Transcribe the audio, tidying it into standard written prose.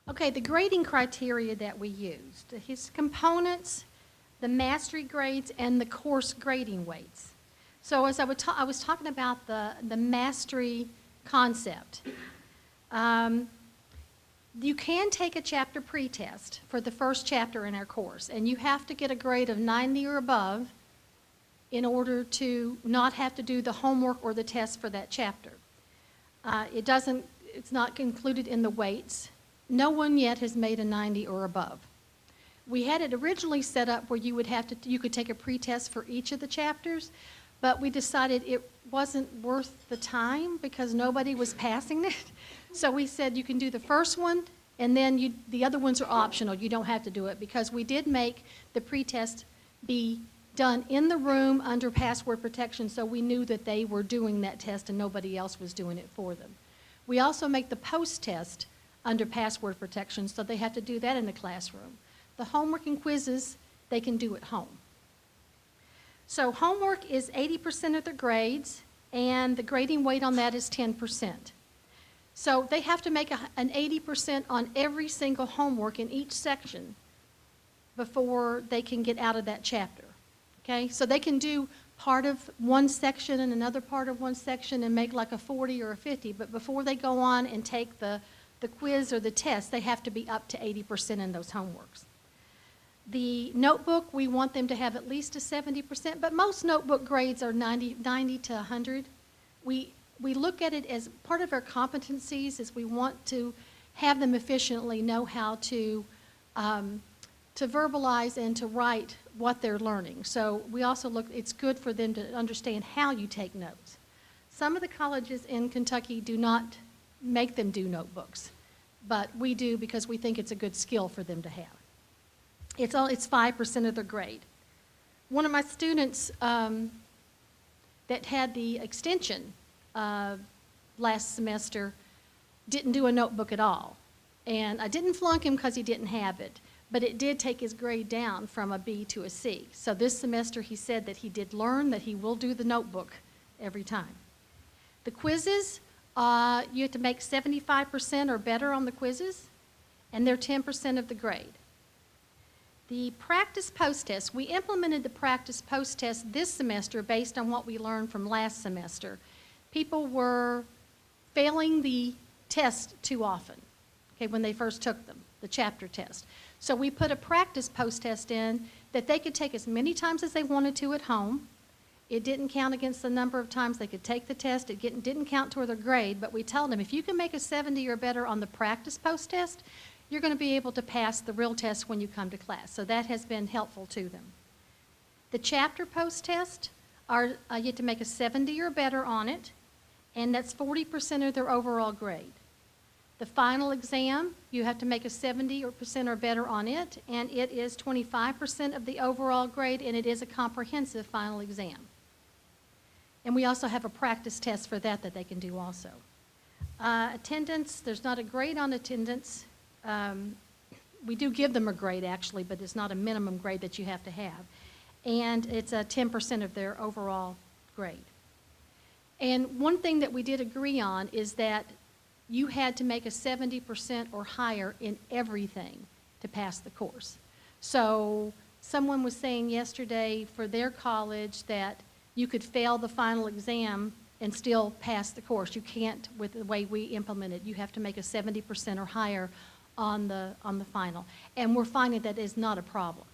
Okay, the grading criteria that we used, his components, the mastery grades, and the course grading weights. So as I was talking about the mastery concept. You can take a chapter pretest for the first chapter in our course, and you have to get a grade of 90 or above in order to not have to do the homework or the test for that chapter. It's not included in the weights. No one yet has made a 90 or above. We had it originally set up where you could take a pretest for each of the chapters, but we decided it wasn't worth the time because nobody was passing it. So we said you can do the first one, and then the other ones are optional. You don't have to do it, because we did make the pretest be done in the room under password protection, so we knew that they were doing that test and nobody else was doing it for them. We also make the post-test under password protection, so they have to do that in the classroom. The homework and quizzes, they can do at home. So homework is 80% of their grades, and the grading weight on that is 10%. So they have to make an 80% on every single homework in each section before they can get out of that chapter. Okay? So they can do part of one section and another part of one section and make like a 40 or a 50, but before they go on and take the quiz or the test, they have to be up to 80% in those homeworks. The notebook, we want them to have at least a 70%, but most notebook grades are 90 to 100. We look at it as part of our competencies, is we want to have them efficiently know how to verbalize and to write what they're learning. So we also look, it's good for them to understand how you take notes. Some of the colleges in Kentucky do not make them do notebooks, but we do because we think it's a good skill for them to have. It's 5% of their grade. One of my students that had the extension last semester didn't do a notebook at all. And I didn't flunk him because he didn't have it, but it did take his grade down from a B to a C. So this semester he said that he did learn that he will do the notebook every time. The quizzes, you have to make 75% or better on the quizzes, and they're 10% of the grade. The practice post-test, we implemented the practice post-test this semester based on what we learned from last semester. People were failing the test too often, okay, when they first took them, the chapter test. So we put a practice post-test in that they could take as many times as they wanted to at home. It didn't count against the number of times they could take the test. It didn't count toward their grade, but we told them if you can make a 70 or better on the practice post-test, you're going to be able to pass the real test when you come to class. So that has been helpful to them. The chapter post-test, you have to make a 70 or better on it, and that's 40% of their overall grade. The final exam, you have to make a 70% or better on it, and it is 25% of the overall grade, and it is a comprehensive final exam. And we also have a practice test for that they can do also. Attendance, there's not a grade on attendance. We do give them a grade actually, but it's not a minimum grade that you have to have. And it's 10% of their overall grade. And one thing that we did agree on is that you had to make a 70% or higher in everything to pass the course. So someone was saying yesterday for their college that you could fail the final exam and still pass the course. You can't with the way we implement it. You have to make a 70% or higher on the final. And we're finding that is not a problem.